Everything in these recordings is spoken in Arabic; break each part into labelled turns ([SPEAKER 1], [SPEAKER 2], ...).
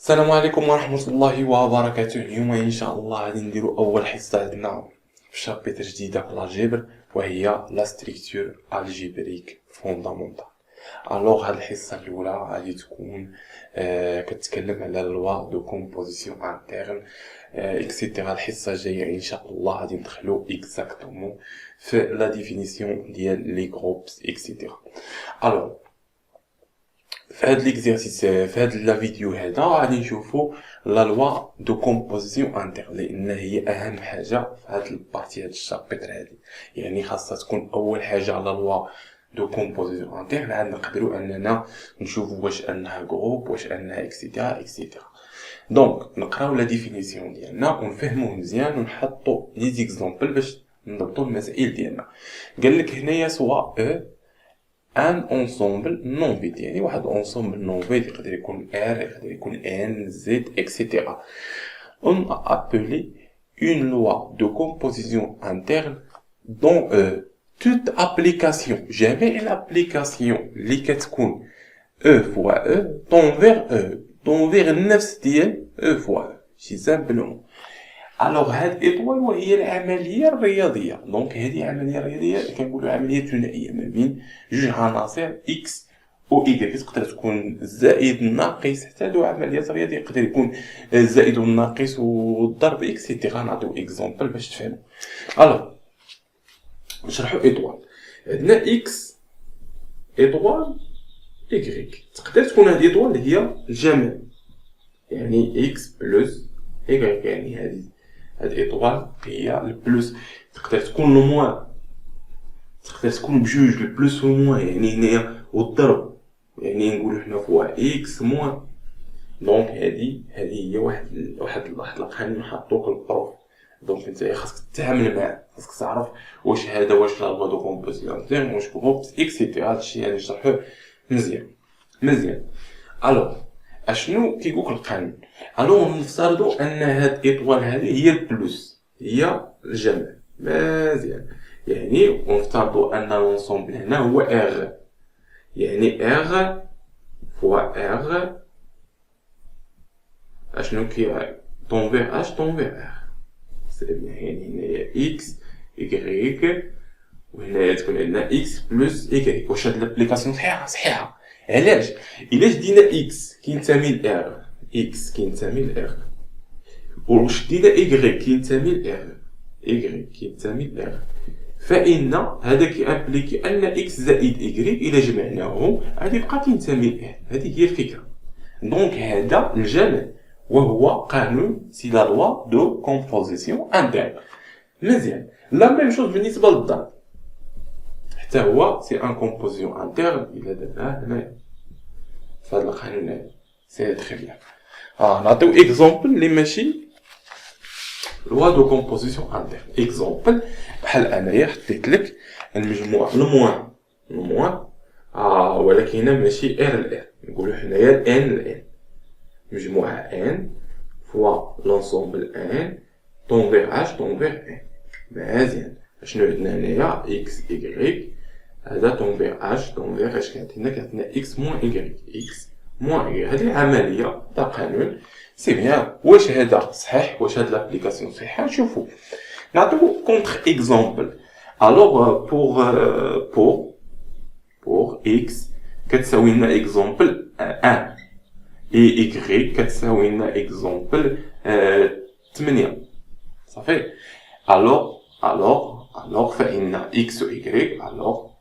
[SPEAKER 1] السلام عليكم ورحمة الله وبركاته. اليوم إن شاء الله غادي نديرو أول حصة عندنا في شابتر جديدة في الجبر، وهي لا ستركتور الجبريك فوندامونتال. الوغ هاد الحصة الأولى غادي تكون كتكلم على لوا دو كومبوزيسيون انترن اكسيتيرا. الحصة الجاية إن شاء الله غادي ندخلو اكزاكتومون في لا ديفينيسيون ديال لي جروبس اكسيتيرا. الوغ في هاد ليكزيرسيس في هاد لا فيديو هذا غادي نشوفو لا لوا دو كومبوزيسيون انترن، لان هي اهم حاجه في هاد البارتي، هاد الشابتر هادي. يعني خاصها تكون اول حاجه على لوا دو كومبوزيسيون انترن، عاد نقدروا اننا نشوفوا واش انها جروب، واش انها اكسيتيرا اكسيتيرا. دونك نقراو لا ديفينيسيون ديالنا ونفهموه مزيان ونحطوا لي زيكزامبل باش نضبطوا المسائل ديالنا. قال لك هنايا سوا ان انسومبل نون فيد، يعني واحد انسومبل نون فيد يقدر يكون ار، يقدر يكون ان زد اكسيتيرا. on a appelé une loi de composition interne dont toute application, jamais une application اللي كتكون e fois e tend vers النفس ديال e fois e شي سامبلومون. الوغ هاد اطوال وهي العمليه الرياضيه. دونك هذه عمليه رياضيه كنقولوا عمليه ثنائيه ما بين جوج عناصر اكس و اي. تقدر تكون زائد ناقص، حتى هادو عمليات رياضيه يقدر يكون الزائد والناقص والضرب اكسيتيرا. نعطيو اكزامبل باش تفهموا. الوغ نشرحوا اطوال. عندنا اكس اطوال ايكغيك. تقدر تكون هذه اطوال هي الجمع، يعني اكس بلس ايكغيك، يعني هذه هاد ايطوال هي البلوس. تقدر تكون لو موان، تقدر تكون بجوج البلوس والموان، يعني هنايا والضرب، يعني نقولو حنا فوا اكس موان. دونك هذه هي واحد القانون نحطوه للبروف. دونك انت خاصك تتعامل معاه، خاصك تعرف واش هذا واش لا لوا دو كومبوزيسيون انترن، واش جروبس اكسيتيرا. هادشي يعني نشرحوه مزيان. الوغ اشنو كيقولك القانون؟ الوغ نفترضوا ان هاد ايطوال هذه هي البلوس، هي الجمع مزيان. يعني ونفترضوا ان لونسومبل هنا هو ار، يعني ار فوا ار اشنو كي طون اش طون ار. سي بيان، يعني هنايا اكس ايكغيك، وهنا تكون عندنا اكس بلس ايكغيك. واش هاد لابليكاسيون صحيحه؟ علاش؟ الا دينا اكس كينتمي لار، اكس كينتمي لار، واش دينا ايكغيك كينتمي لار، ايكغيك كينتمي لار، فان هذا كيامبليكي ان اكس زائد ايكغيك الى جمعناهم غادي يبقى كينتمي لار. هذه هي الفكره. دونك هذا الجمع وهو قانون سي لا لوا دو كومبوزيسيون انترن. مزيان. لا ميم شوز بالنسبه للضرب، حتى هو سي ان كومبوزيسيون انترن. الى درناه هنايا فهاد القانون هذا سي تري بيان. نعطيو اكزومبل اللي ماشي لوا دو كومبوزيسيون انترن. اكزومبل بحال انايا حطيت لك المجموع الموان ولكن هنا ماشي ار الار، نقولو حنايا الان الان، مجموعة ان فوا لونسومبل ان طون فيغ اش طون فيغ ان. مزيان. شنو عندنا هنايا اكس ايكغيك، هذا طون فيغ اش طون فيغ اش كانت اكس موان ايكغيك، اكس موان ايكغيك. هذه عملية تاع قانون سي بيان. واش هذا صحيح؟ واش هاد لابليكاسيون صحيحة؟ نشوفو. نعطيو كونتر اكزومبل. الوغ بور اكس كتساوي لنا اكزومبل 1 اي ايكغيك كتساوي لنا اكزومبل 8 صافي. الوغ فإن اكس و ايكغيك الوغ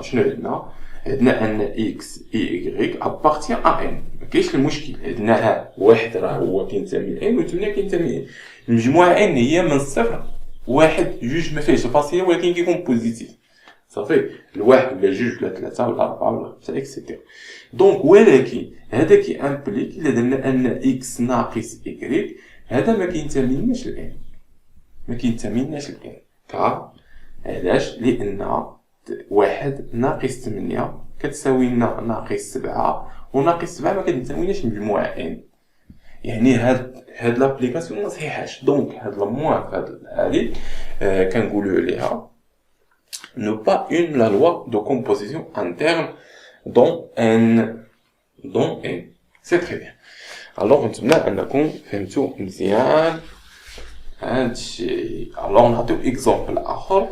[SPEAKER 1] شنو عندنا ان اكس اي ايكغيك ابارتيان ا ان. مكاينش المشكل، عندنا واحد راه هو كينتمي لان و 8 كينتمي ان. المجموعه ان هي من صفر واحد جوج ما فيهش الفاصله، ولكن كيكون بوزيتيف صافي. الواحد ولا جوج ولا ثلاثه ولا اربعه ولا خمسه اكسيتيرا. دونك ولكن هذا كيامبليك الا درنا ان اكس ناقص ايكغيك هذا ما كينتميناش لان، ما كينتميناش لان. علاش؟ لان واحد ناقص 8 كتساوي لنا ناقص 7 وناقص 7 ما كتساويناش مجموعه ان. يعني هاد لابليكاسيون ما صحيحاش. دونك هاد الموان هادي كنقولوا عليها ne pas une la loi de composition interne dont n. C'est très bien. الوغ نتمنى انكم فهمتوا مزيان هاد الشيء. الوغ نعطيو اكزومبل اخر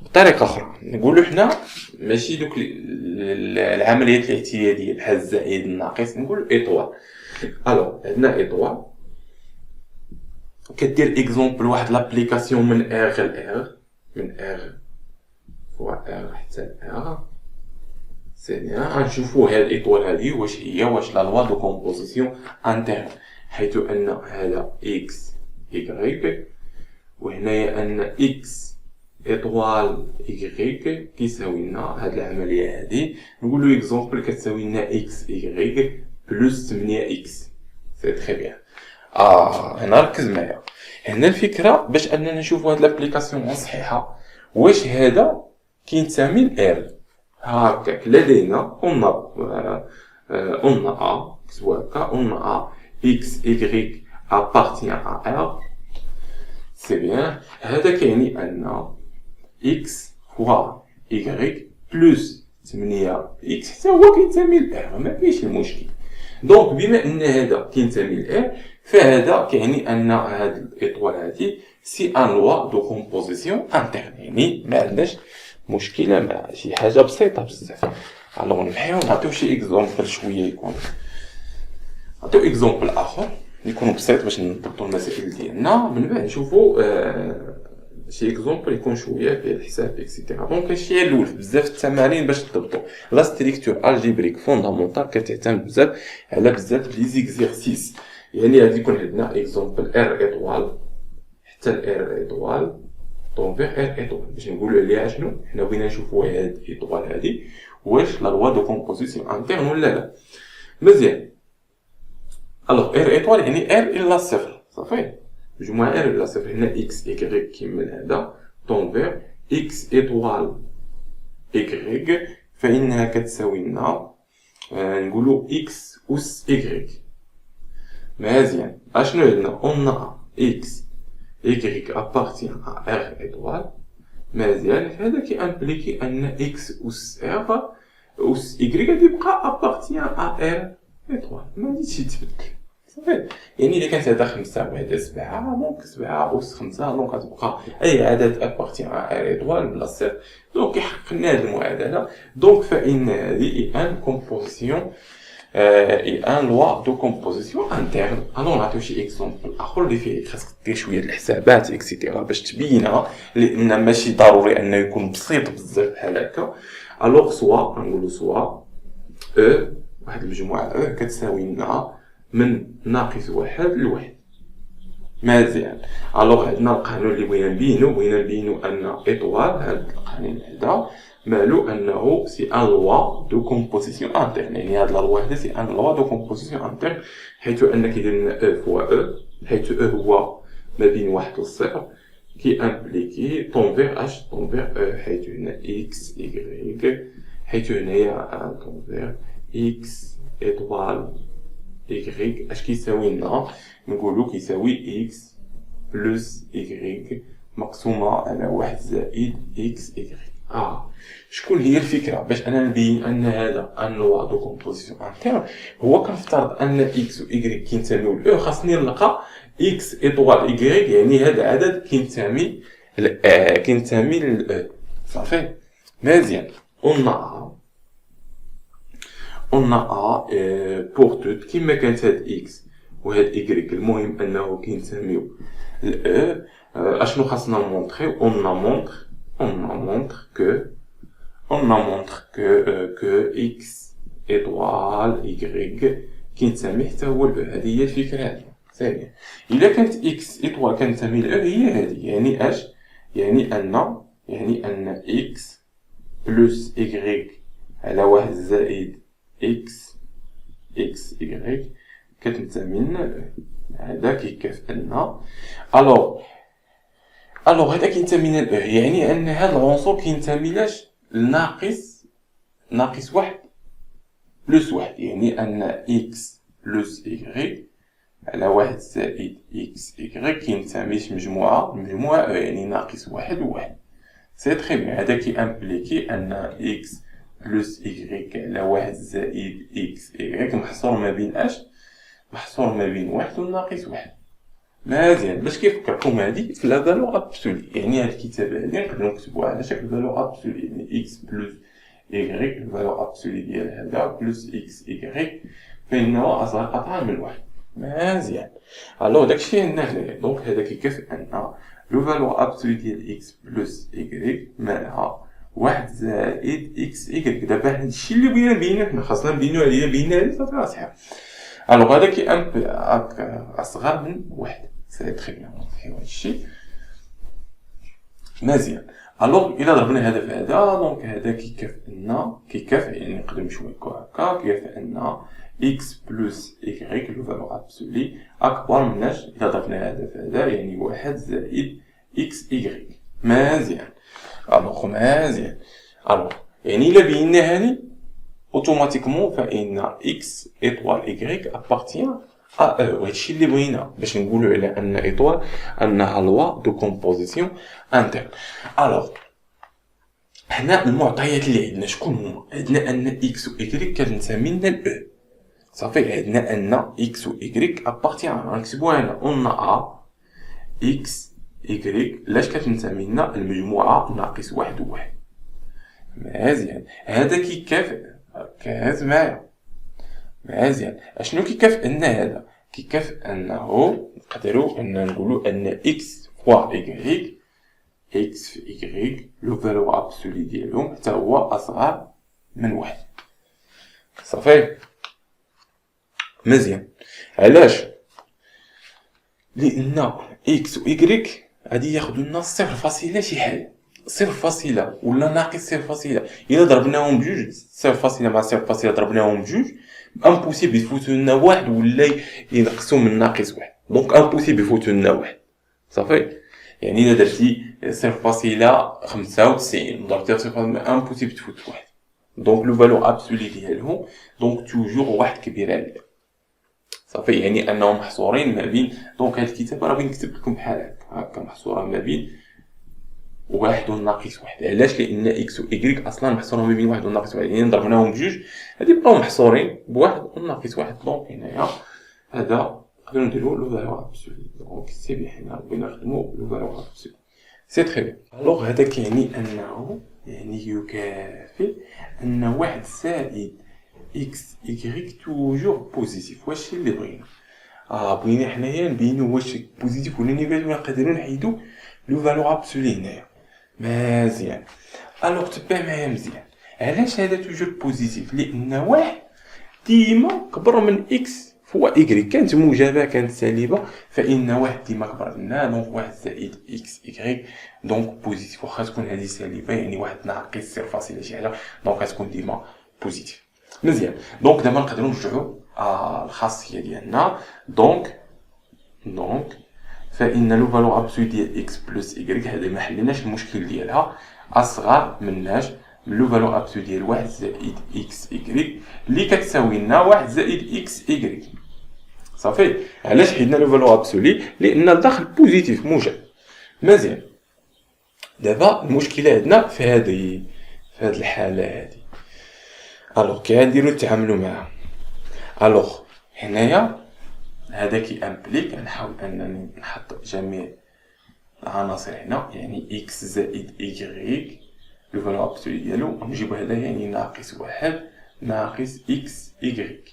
[SPEAKER 1] بطريقه اخرى، نقولوا حنا ماشي دوك العمليات الاعتياديه بحال الزائد الناقص، نقولوا ايطوال. الوغ عندنا ايطوال كدير اكزومبل واحد لابليكاسيون من ار ل من ار فوا ار حتى ار. ثانيا غنشوفوا هاد الايطوال هادي واش هي لا لوا دو كومبوزيسيون انترن، حيث ان هذا اكس ايكغيك وهنايا ان اكس ايطوال ايكغيك كيساوي لنا هاد العمليه هادي. نقولوا اكزومبل كتساوي لنا اكس ايكغيك بلس 8 اكس. سي تري بيان. هنا ركز معايا، هنا الفكره باش اننا نشوفوا هاد لابليكاسيون صحيحه واش هذا كينتمي لار. هكاك لدينا on a soit on a x y appartient à r. c'est bien. هذا كيعني ان x fois y plus 8 x حتى هو كينتمي لار، ما فيش المشكل. دونك بما ان هذا كينتمي لار فهذا كيعني ان هاد الايطوال هادي سي ان لوا دو كومبوزيسيون انترن، يعني ما عندناش مشكله مع شي حاجه بسيطه بزاف. الوغ نحيو نعطيو شي اكزومبل شويه يكون، نعطيو اكزومبل اخر يكون بسيط باش نضبطوا المسائل ديالنا، من بعد نشوفوا شي اكزومبل يكون شويه فيه الحساب اكسيتيرا. دونك هادشي الاول بزاف التمارين باش تضبطوا لا ستركتور الجبريك فوندامونتال كتعتمد بزاف على بزاف لي زيكزيرسيس. يعني غادي يكون عندنا اكزومبل ار ايطوال حتى الار ايطوال طونفير ار ايطوال، باش نقولوا عليها شنو حنا بغينا نشوفوا هاد الايطوال هادي واش لا لوا دو كومبوزيسيون انترن ولا لا. مزيان. الوغ ار ايطوال يعني ار الا صفر صافي، مجموعه ار الا صفر. هنا اكس ايكغيك كيما هذا طونفير اكس ايطوال ايكغيك فانها كتساوي لنا نقولوا اكس اس ايكغيك. مزيان. اشنو عندنا اون اكس y appartient à r étoile. مزيان. هذا كي امبليكي ان x أس r أس y غادي يبقى appartient à r étoile، ما غاديش يتبدل صافي. يعني الا كانت هذا 5 وهذا 7 دونك 7 أس 5 دونك غتبقى اي عدد appartient à r étoile بلا صفر. دونك كيحقق لنا هذه المعادله. دونك فان هذه ان كومبوزيسيون et un loi de composition interne. Alors نعطيو شي اكزومبل اخر اللي فيه خاصك دير شويه الحسابات اكسيتيرا باش تبينها، لان ماشي ضروري انه يكون بسيط بزاف بحال هكا. الوغ سوا نقولوا سوا او واحد المجموعه او كتساوي لنا من ناقص واحد لواحد. مزيان. الوغ عندنا القانون اللي بغينا نبينو ان ايطوال هذا القانون هذا مالو انه سي ان لوا دو كومبوزيسيون انترن، يعني هاد لا لوا هذا سي ان لوا دو كومبوزيسيون انترن، حيث ان كيدير لنا او فوا او، حيث او هو ما بين واحد والصفر كي امبليكي طونفير اش طونفير او، حيث هنا اكس ايكغيك، حيث هنايا طونفير اكس ايطوال ايكغيك اش كيساوي لنا نقولو كيساوي اكس بلس ايكغيك مقسومه على واحد زائد اكس ايكغيك. شكون هي الفكره باش انا نبين ان هذا ان لوا دو كومبوزيسيون انترن هو كنفترض ان اكس و ايكغيك كينتميو ل او، خاصني نلقى اكس ايطوال ايكغيك يعني هذا عدد كينتمي ل او صافي. مزيان. اون ا بور توت كيما كانت هاد اكس وهاد ايكغيك المهم انه كينتميو ل او. اشنو خاصنا نمونطريو؟ on montre que x étoile y كينتمي حتى هو ل هذه هي الفكره هذه صافي. الا كانت x étoile كتنتمي ل هي هذه، يعني اش؟ يعني ان x بلس y على واحد زائد x y كتنتمي ل هذا كيكافئ لنا. الوغ هذا كينتمي ل يعني ان هذا العنصر كينتمي لاش؟ ناقص واحد بلس واحد، يعني ان اكس بلس ايكغيك على واحد زائد اكس ايكغيك كينتميش مجموعة يعني ناقص واحد وواحد. سي تري بيان. هذا كي امبليكي ان اكس بلس ايكغيك على واحد زائد اكس ايكغيك محصور ما بين اش؟ محصور ما بين واحد وناقص واحد. مزيان. باش كيفكركم هادي في لا فالور ابسولي، يعني هاد الكتابه هادي نقدروا نكتبوها على شكل فالور ابسولي، يعني اكس بلس ايغريك، الفالور ابسولي ديال هذا بلس اكس ايغريك فإنه أصغر قطعا من واحد. مزيان. الوغ داكشي عندنا هنايا، دونك هذا كيكافئ أن لو فالور ابسولي ديال اكس بلس ايغريك مالها واحد زائد اكس ايغريك. دابا هادشي اللي بغينا نبينو حنا، خاصنا نبينو عليه بينا هادي صافي راه صحيح. الوغ هذا كي أصغر من واحد، سي تري بيان نصحيو هادشي. مزيان. الوغ إلا ضربنا هذا في هذا، دونك هذا كيكافئ يعني نقدر نمشيو هكا كيكافئ أن إكس بلس إيكغيك لو فالور أبسولي أكبر مناش إلا ضربنا هذا في هذا، يعني واحد زائد إكس إيكغيك. مزيان. الوغ مزيان. الوغ يعني إلا بينا هادي اوتوماتيكمون فإن إكس إيطوال إيكغيك أبارتيان أ أو. هادشي اللي بغينا باش نقولو على أن إيطوال أنها لوا دو كومبوزيسيون انترن. الوغ هنا المعطيات اللي عندنا شكون هما؟ عندنا أن إكس و إيكغيك كتنسمينا الأو. صافي عندنا أن إكس و إيكغيك أبارتيان، غنكتبوها هنا قلنا أ إكس إيكغيك لاش كتنسمينا المجموعة ناقص واحد و واحد. مزيان. هذا كيكافئ ركز معايا. مزيان. اشنو كيكافئ لنا هذا؟ كيكافئ انه نقدروا ان نقولوا ان اكس فوا ايكغيك، اكس في ايكغيك لو فالور ابسولي ديالهم حتى هو اصغر من واحد. صافي. مزيان. علاش؟ لان اكس و ايكغيك غادي ياخذوا لنا صفر فاصله شي حاجه، صفر فاصله ولا ناقص صفر فاصله. الا ضربناهم بجوج، صفر فاصله مع صفر فاصله ضربناهم بجوج امبوسيبل يفوتوا لنا واحد ولا ينقصوا من ناقص واحد، دونك امبوسيبل يفوتوا لنا واحد. صافي. يعني الا درتي صفر فاصله 95 ضربتيها في صفر فاصله امبوسيبل تفوت واحد، دونك لو فالور ابسولي ديالهم دونك توجور واحد كبير عليه. صافي. يعني انهم محصورين ما بين، دونك هاد الكتابه راه نكتب لكم بحال هكا محصوره ما بين واحد وناقص واحد. علاش؟ لان اكس و ايكغيك اصلا محصورين ما بين واحد وناقص واحد، يعني ضربناهم بجوج غادي يبقاو محصورين بواحد وناقص واحد. دونك هنايا هذا نقدروا نديرو لو فالور ابسولي، دونك سي بيان حنا بغينا نخدمو لو فالور ابسولي. سي تري بيان. الوغ هذا كيعني انه يعني يكافئ ان واحد زائد اكس ايكغيك توجور بوزيتيف. واش اللي بغينا؟ بغينا حنايا نبينو واش بوزيتيف ولا نيجاتيف، نقدروا نحيدو لو فالور ابسولي هنايا. مزيان. الوغ تبع معايا مزيان. علاش هذا توجور بوزيتيف؟ لان واحد ديما كبر من اكس فوا ايكغيك، كانت موجبه كانت سالبه، فان واحد ديما كبر منها، دونك واحد زائد اكس ايكغيك دونك بوزيتيف. واخا تكون هذه سالبه يعني واحد ناقص صفر فاصله شي حاجه، دونك غتكون ديما بوزيتيف. مزيان. دونك دابا نقدروا نرجعوا الخاصيه ديالنا. دونك فإن لو فالور ابسولي ديال إكس بلس إيكغيك هذا ما حليناش المشكل ديالها، أصغر مناش من لو فالور ابسولي ديال واحد زائد إكس إيكغيك اللي كتساوي لنا واحد زائد إكس إيكغيك. صافي. علاش حيدنا لو فالور ابسولي؟ لأن الداخل بوزيتيف موجب. مزيان. دابا المشكلة عندنا في هذه الحالة هذه. الوغ كي غنديرو نتعاملو معاها. الوغ هنايا هذا كي امبليك نحاول انني نحط جميع العناصر هنا، يعني اكس زائد ايكغيك لو فالور ابسولي ديالو نجيبو هذا يعني ناقص واحد ناقص اكس ايكغيك.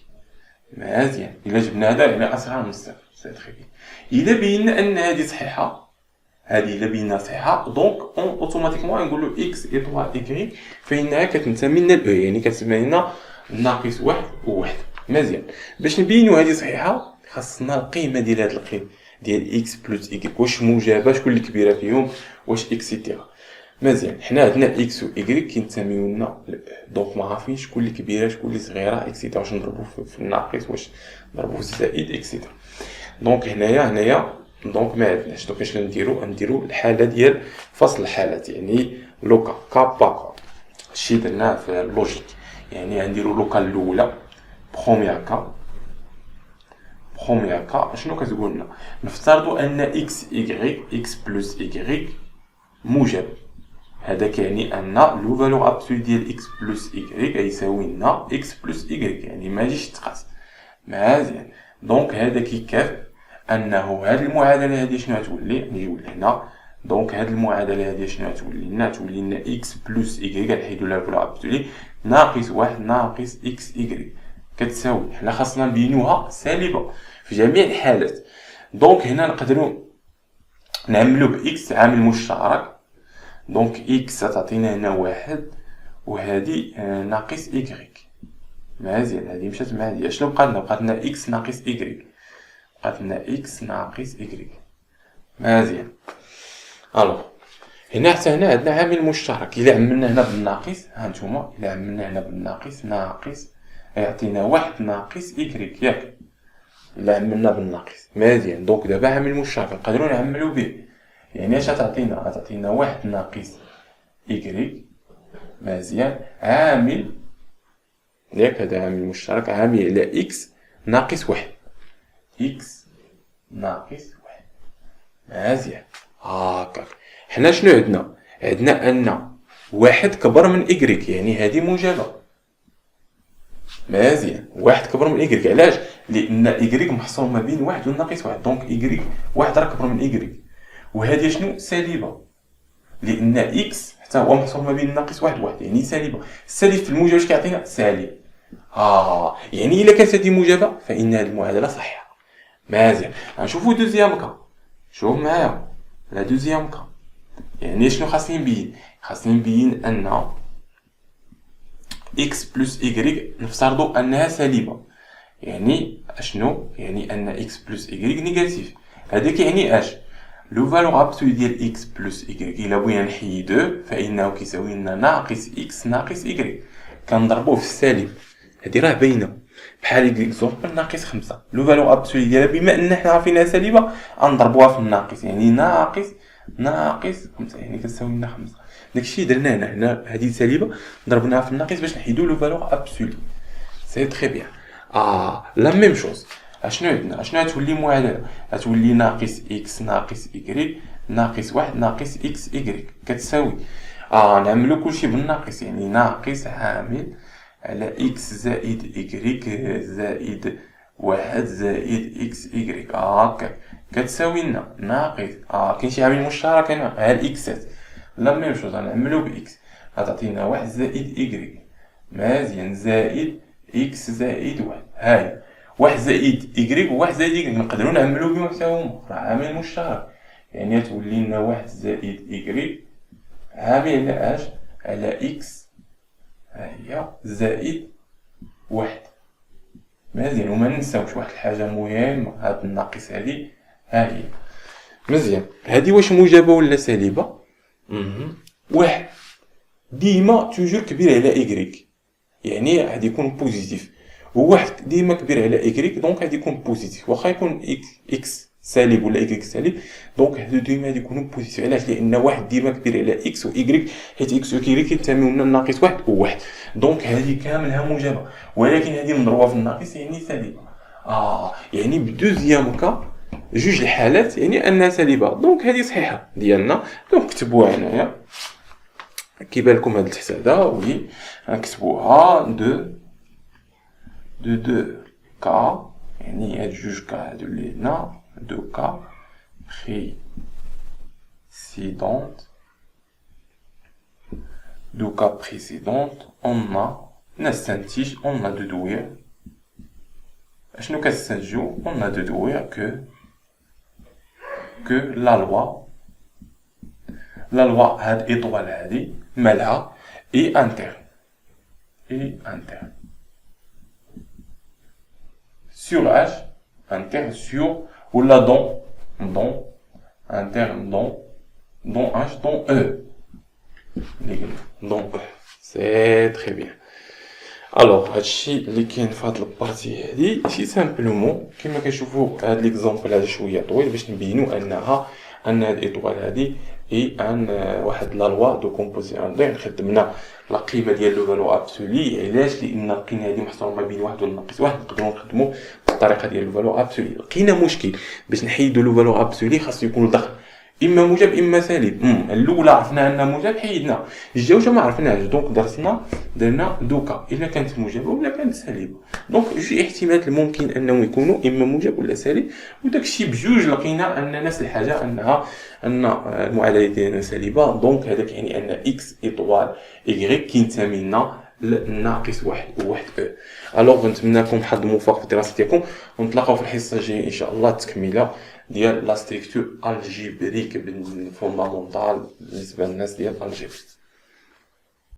[SPEAKER 1] مزيان. الا جبنا هذا يعني اصغر من صفر. سي تري بيان. الا بينا ان هذه صحيحه، هذه الا بينا صحيحه، دونك اوتوماتيكمون نقولوا اكس ايطوال ايكغيك فانها كتنتمي لنا الاو، يعني كتسمى لنا ناقص واحد وواحد. مزيان. باش نبينو هذه صحيحه خاصنا القيمه ديال هاد القيمه ديال اكس بلس ايكغيك، واش موجبه، شكون اللي كبيره فيهم، واش اكسيتيرا. مزيان. حنا عندنا اكس و ايكغيك كينتميو لنا، دونك ما عارفينش شكون اللي كبيره شكون اللي صغيره اكسيتيرا، واش نضربو في الناقص واش نضربو في الزائد اكسيتيرا. دونك هنايا دونك ما عندناش. دونك اش نديرو الحاله ديال فصل الحالات، يعني لوكا كابا شي درناه في اللوجيك، يعني غنديرو لوكا الاولى بروميير كا شنو كتقول لنا؟ نفترضوا ان اكس ايكغيك اكس بلس ايكغيك موجب. هذا كيعني ان لو فالور ابسولي ديال اكس بلس ايكغيك يساوي لنا اكس بلس ايكغيك، يعني ما يجيش يتقاس. مزيان. دونك هذا كيكاف انه هذه المعادله هذه شنو غتولي؟ نجيو لهنا. دونك هذه المعادله هذه شنو غتولي لنا؟ تولي لنا اكس بلس ايكغيك، غنحيدو لها الفالور ابسولي، ناقص واحد ناقص اكس ايكغيك كتساوي، حنا خاصنا نبينوها سالبه في جميع الحالات. دونك هنا نقدروا نعملو باكس عامل مشترك. دونك اكس تعطينا هنا واحد، وهذه ناقص ايكغيك. مزيان، هذه مشات مع هذه. شنو بقى لنا؟ بقات لنا اكس ناقص ايكغيك، بقات لنا اكس ناقص ايكغيك. مزيان. الوغ هنا حتى هنا عندنا عامل مشترك. الا عملنا هنا بالناقص، ها نتوما الا عملنا هنا بالناقص ناقص يعطينا واحد ناقص ايكغيك، ياك؟ الا عملنا بالناقص. مزيان. دونك دابا عامل مشترك نقدروا نعملوا به، يعني اش غتعطينا واحد ناقص ايكغيك. مزيان. عامل، ياك؟ هذا عامل مشترك عامل على اكس ناقص واحد، اكس ناقص واحد. مزيان. هاكاك. حنا شنو عندنا؟ عندنا ان واحد كبر من ايكغيك، يعني هذه موجبه. مزيان. واحد كبر من ايكغيك، علاش؟ لان ايكغيك محصور ما بين واحد وناقص واحد، دونك ايكغيك واحد راه كبر من ايكغيك، وهذه شنو؟ سالبه، لان اكس حتى هو محصور ما بين ناقص واحد وواحد، يعني سالبه. السالب في الموجب اش كيعطينا؟ سالب. يعني الا كانت هذه موجبه فان هذه المعادله صحيحه. مزيان. غنشوفوا دوزيام كا. شوف معايا لا دوزيام كا. يعني شنو خاصني نبين؟ خاصني نبين ان اكس بلس ايكغيك نفترضوا انها سالبه. يعني اشنو؟ يعني ان اكس بلس ايكغيك نيجاتيف. هذا كيعني اش؟ لو فالور ابسولي ديال اكس بلس ايكغيك الا بغينا نحيدوه فانه كيساوي لنا ناقص اكس ناقص ايكغيك، كنضربوه في السالب. هذه راه باينه بحال اكزومبل ناقص 5. لو فالور ابسولي ديالها بما ان حنا عارفينها سالبه غنضربوها في الناقص، يعني ناقص 5 يعني كتساوي لنا 5. داكشي درنا هنا هذه سالبه ضربناها في الناقص باش نحيدو لو فالور ابسولي. سي تري بيان. لا ميم شوز. اشنو عندنا؟ اشنو غتولي المعادله؟ غتولي ناقص اكس ناقص ايكغيك ناقص واحد ناقص اكس ايكغيك كتساوي نعملو كلشي بالناقص، يعني ناقص عامل على اكس زائد ايكغيك زائد واحد زائد اكس ايكغيك. هاكا كتساوي لنا ناقص كاين شي عامل مشترك هنا، ها الاكسات. لا ميم شوز غنعملو باكس، غتعطينا واحد زائد ايكغيك. مزيان. زائد اكس زائد واحد. هاي واحد زائد ايكغيك وواحد زائد ايكغيك نقدروا نعملو بهم حتى هما، راه عامل مشترك. يعني تولي لنا واحد زائد ايكغيك عامل على اش؟ على اكس هي زائد واحد. مزيان. وما ننساوش واحد الحاجه مهمه، هاد الناقص هادي ها هي. مزيان. هادي واش موجبه ولا سالبه؟ واحد ديما توجور كبير على ايكغيك، يعني غادي يكون بوزيتيف، وواحد ديما كبير على ايكغيك دونك غادي يكون بوزيتيف. واخا يكون اكس سالب ولا ايكغيك سالب دونك هادو ديما غادي يكونوا بوزيتيف. علاش؟ لان واحد ديما كبير على اكس و ايكغيك، حيت اكس و ايكغيك كينتميو لنا ناقص واحد وواحد، دونك هذه كاملها موجبه، ولكن هذه مضروبه في الناقص يعني سالبه. يعني بدوزيام كا جوج الحالات يعني انها سالبه، دونك هذه صحيحه ديالنا. دونك كتبوها هنايا كيبان لكم هاد التحت هذا، وي غنكتبوها دو كا، يعني هاد جوج كا هادو اللي هنا دو كا بريسيدونت نستنتج اون دودوير. اشنو كنستنتجو؟ اون دودوير كو لا لوا هاد ايطوال هادي مالها اي انترن sur H interne sur ولا don interne don H don E don E. C'est très bien. Alors هادشي اللي كاين في هاد البارتي هادي سي سامبلومون كما كنشوفوا هاد ليكزامبل هذا شويه طويل باش نبينوا ان هاد الايطوال هادي اي ان واحد لا لوا دو كومبوزيسيون. دونك خدمنا لا قيمه ديال لو فالو ابسولي. علاش؟ لان القيمه هادي محصوره ما بين واحد وناقص واحد، نقدروا نخدموا بالطريقه ديال لو فالو ابسولي. لقينا مشكل باش نحيدوا لو فالو ابسولي خاصو يكون ضخم. اما موجب اما سالب. الاولى عرفنا انها موجب حيدنا، الجوجه ما عرفناهاش دونك درنا دوكا الا كانت موجبه ولا كانت سالبه. دونك جوج احتمالات الممكن انهم يكونوا اما موجب ولا سالب، وداك الشيء بجوج لقينا ان نفس الحاجه، ان المعادله ديالنا سالبه. دونك هذاك يعني ان اكس ايطوال ايغريك كينتمي لنا ناقص واحد او. الوغ نتمنى لكم حظ موفق في الدراسه ديالكم، ونتلاقاو في الحصه الجايه ان شاء الله التكمله ديال لا ستركتور الجبريك بالفوندامونتال بالنسبه للناس ديال الجبر.